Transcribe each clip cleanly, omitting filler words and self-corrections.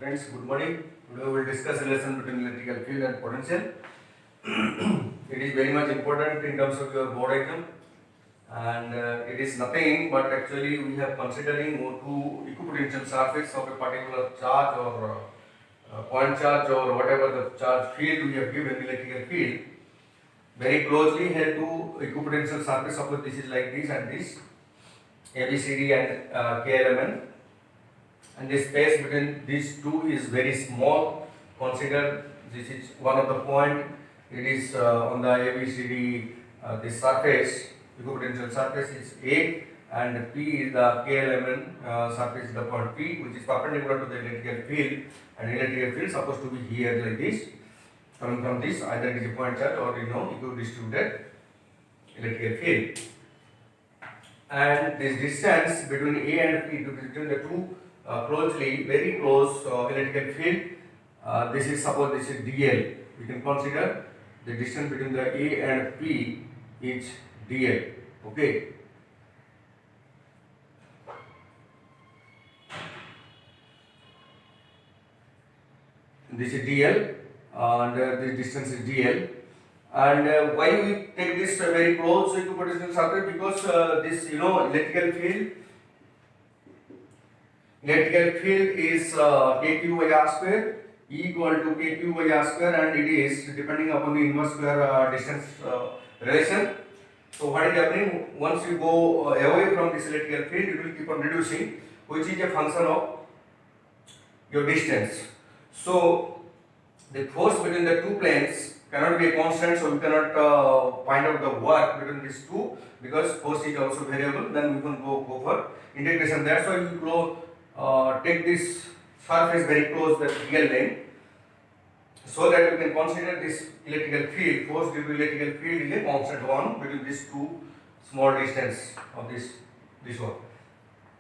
Friends, good morning. Today we will discuss a relation between electrical field and potential. It is very much important in terms of your board exam, and it is nothing but actually we have considering two equipotential surface of a particular charge or point charge or whatever the charge field we have given electrical field very closely held to equipotential surface. Suppose this is like this and this ABCD and K element, and the space between these two is very small. Consider this is one of the point. It is on the ABCD. This surface, equipotential surface is A, and P is the K element surface is the point P, which is perpendicular to the electrical field. And electrical field supposed to be here like this, coming from this. Either it is a point charge or equidistributed electrical field. And this distance between A and P, between the two closely, very close electrical field. This is suppose this is DL. We can consider the distance between the A and P is DL. Okay. This is DL, and this distance is DL. And why we take this very close equipotential surface? Because this electrical field is kq by r square, E equal to kq by r square, and it is depending upon the inverse square distance relation. So what is happening, once you go away from this electrical field, it will keep on reducing, which is a function of your distance. So the force between the two planes cannot be a constant, so we cannot find out the work between these two, because force is also variable. Then we can go for integration. That's why we go take this surface very close the real length, so that we can consider this electrical field, force due to electrical field is a constant one between these two small distance of this one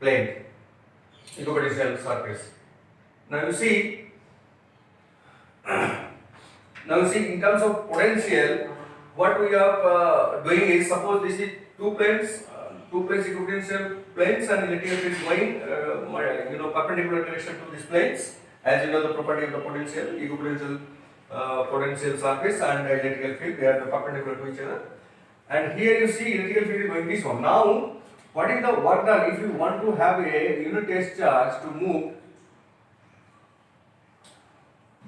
plane, equipotential surface. Now you see in terms of potential, what we are doing is, suppose this is two planes equipotential planes, and electrical field is going perpendicular direction to these planes. As you know, the property of the potential, equipotential potential surface and electrical field, they are perpendicular to each other. And here you see electrical field is going this one. Now, what is the work done if you want to have a unit test charge to move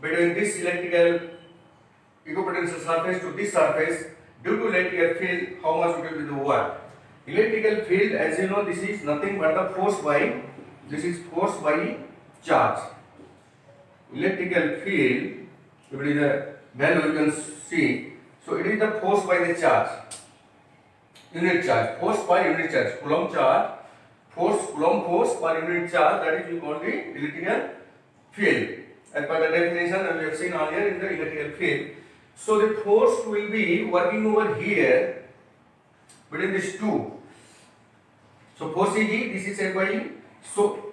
between this electrical equipotential surface to this surface due to electrical field? How much will be the work? Electrical field, as you know, this is nothing but the force by charge. Electrical field, if it is a value you can see, so it is the force by the charge, unit charge, force by unit charge, Coulomb charge, Coulomb force per unit charge, that is we call the electrical field. As per the definition we have seen earlier in the electrical field. So the force will be working over here between these two. So force is E, this is F by E. So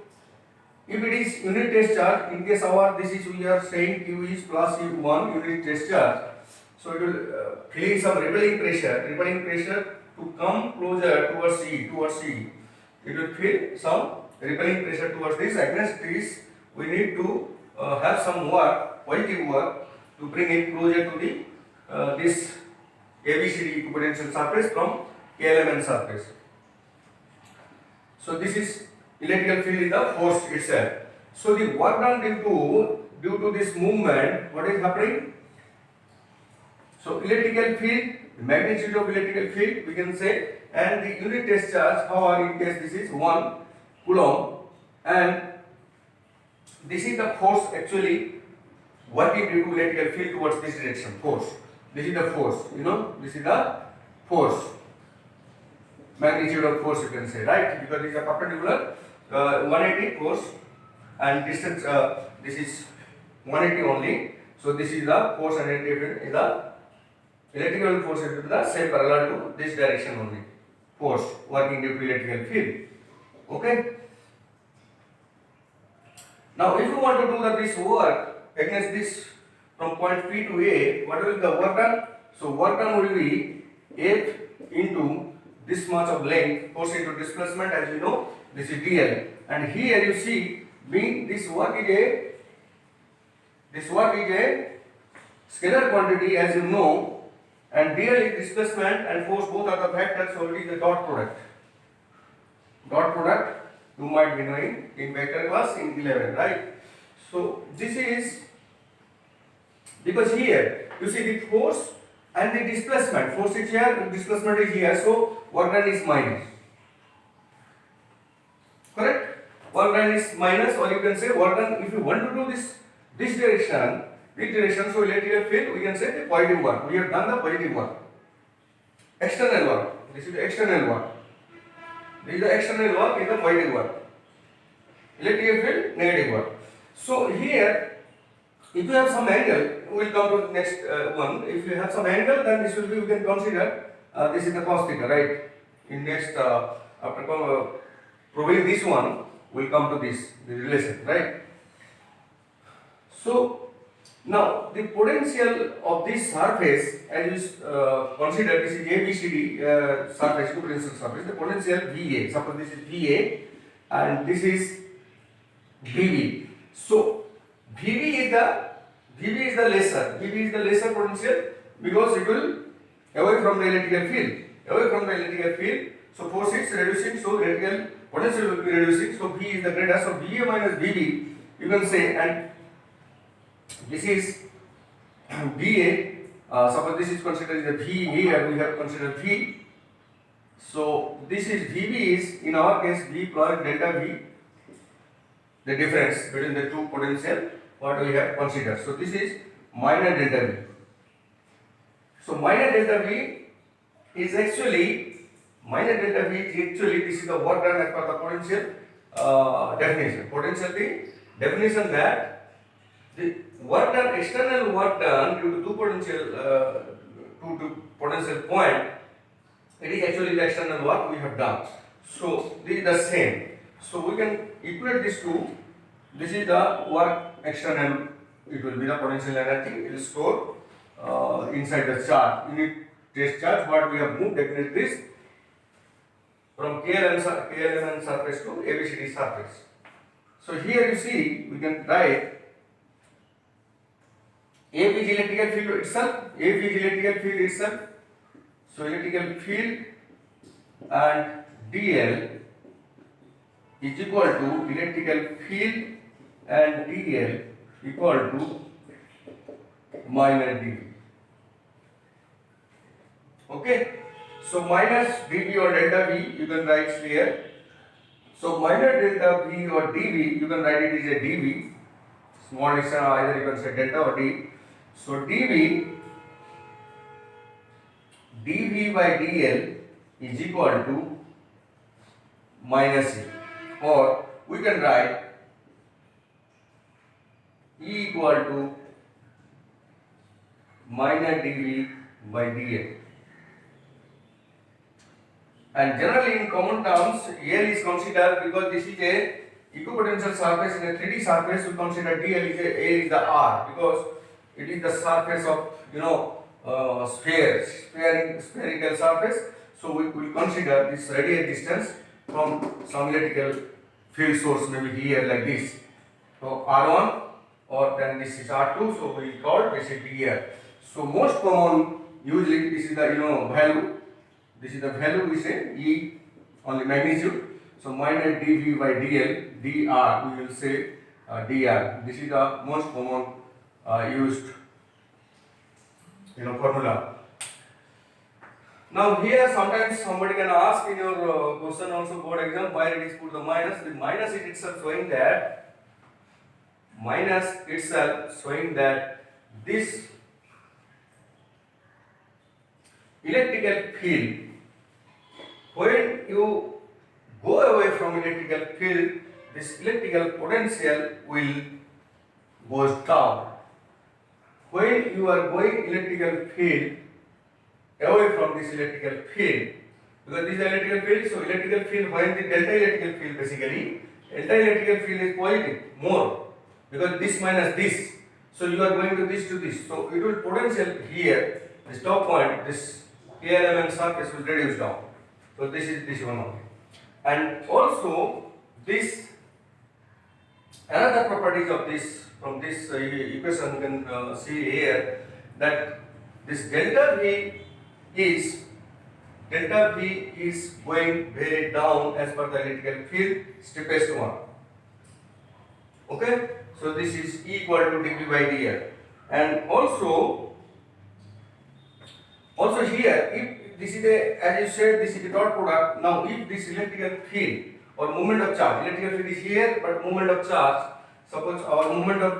if it is unit test charge, in case our this is, we are saying Q is plus U1 unit test charge. So it will feeling some repelling pressure to come closer towards E. It will feel some repelling pressure towards this. Against this, we need to have some work, positive work, to bring it closer to the this ABCD equipotential surface from K element surface. So this is electrical field is the force itself. So the work done due to this movement, what is happening? So electrical field, the magnitude of electrical field we can say, and the unit test charge, however in case this is 1 Coulomb, and this is the force actually working due to electrical field towards this direction, force. This is the force, this is the force. Magnitude of force you can say, right? Because it is a perpendicular 180 force, and distance this is 180 only. So this is the force, and is the electrical force is the same parallel to this direction only. Force working due to electrical field. Okay. Now, if you want to do this work against this from point P to A, what will the work done? So work done will be F into this much of length, force into displacement, as you know, this is dl. And here you see, being this work is a This work is a scalar quantity, as you know, and dl is displacement and force, both are the vectors, so it is the dot product. Dot product you might be knowing in vector class in 11, right? So this is because here you see the force and the displacement. Force is here, displacement is here, so work done is minus. Correct? Work done is minus, or you can say work done, if you want to do this direction, so electrical field, we can say the positive work. We have done the positive work. External work. This is the external work. This is the external work, is the positive work. Electrical field, negative work. So here, if you have some angle, we will come to the next one. If you have some angle, then this will be, we can consider this is the cos theta, right? In next, after proving this one, we will come to this relation, right? So now the potential of this surface, as you consider, this is ABCD surface, equipotential surface. The potential VA. Suppose this is VA, and this is VB. So VB is the lesser potential, because it will away from the electrical field. So force is reducing, so electrical potential will be reducing. So V is the greater. So VA minus VB, you can say, and this is VA. Suppose this is considered the V here. We have considered V. So this is VB is in our case V plus delta V. The difference between the two potential, what we have considered. So this is minus delta V. So minus delta V is actually this is the work done as per the potential definition. Potential the definition that the work done, external work done due to two potential point, it is actually the external work we have done. So this is the same. So we can equate these two. This is the work external, it will be the potential energy, it will store inside the charge, unit test charge, what we have moved definitely this from KLM surface to ABCD surface. So here you see, we can write AP is electrical field itself, so electrical field and DL is equal to electrical field and DL equal to minus dV. Okay, so minus dV or delta V you can write here. So minus delta V or dV, you can write it as a dV. Small distance, either you can say delta or d. So dV by dl is equal to minus E, or we can write E equal to minus dV by dl. And generally in common terms, L is considered, because this is a equipotential surface in a 3D surface, we consider dl is A is the R, because it is the surface of spherical surface. So we will consider this radial distance from some electrical field source, maybe here like this. So R1, or then this is R2, so we call this is here. So most common, usually this is the value. This is the value, we say E only magnitude. So minus dV by dl, dr, we will say dr. This is the most common used formula. Now here sometimes somebody can ask in your question also, board exam, why it is put the minus. The minus is itself showing that this electrical field, when you go away from electrical field, this electrical potential will goes down. When you are going electrical field away from this electrical field, because this is electrical field, so electrical field, when the delta electrical field, basically delta electrical field is positive more, because this minus this, so you are going to this, so it will potential here, this top point, this KLM surface will reduce down. So this is this one only. And also this Another properties of this, from this equation you can see here, that this delta V is going very down as per the electrical field, steepest one. Okay, so this is E equal to dV by dl. And also here, if this is a, as you said, this is the dot product. Now if this electrical field or moment of charge, electrical field is here, but moment of charge, suppose our moment of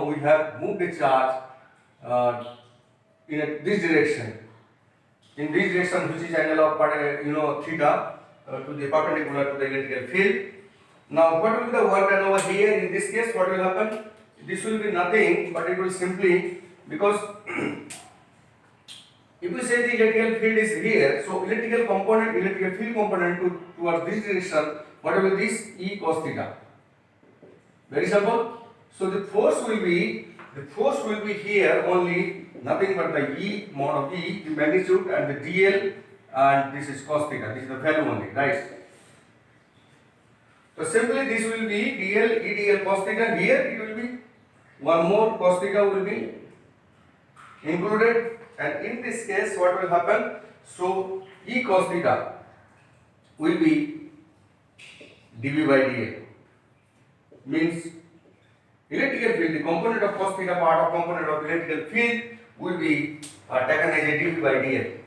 we have moved the charge in this direction, which is angle of theta to the perpendicular to the electrical field. Now what will be the work done over here? In this case, what will happen? This will be nothing, but it will simply, because if we say the electrical field is here, so electrical field component towards this direction, what will be this? E cos theta. Very simple. So the force will be here only, nothing but the E mod of E, the magnitude, and the dl, and this is cos theta. This is the value only, right? So simply this will be dl E dl cos theta. Here it will be one more cos theta will be included. And in this case, what will happen? So E cos theta will be dV by dl. Means electrical field, the component of cos theta part of component of electrical field will be taken as a dV by dl.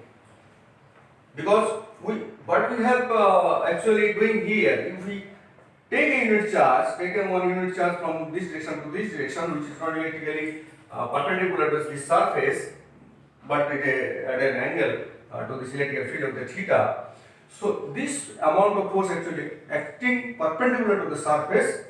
Because what we have actually doing here, if we take a unit charge, take a 1 unit charge from this direction to this direction, which is not electrically perpendicular to this surface, but at an angle to this electrical field of the theta. So this amount of force actually acting perpendicular to the surface,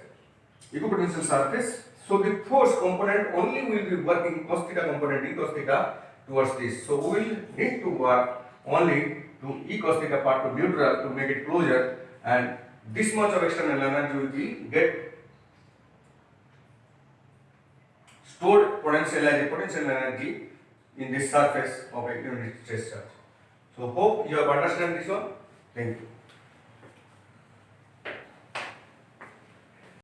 equipotential surface. So the force component only will be working cos theta component E cos theta towards this. So we will need to work only to E cos theta part to neutral to make it closer, and this much of external energy will be get stored potential as a potential energy in this surface of a unit stress charge. So hope you have understand this one. Thank you.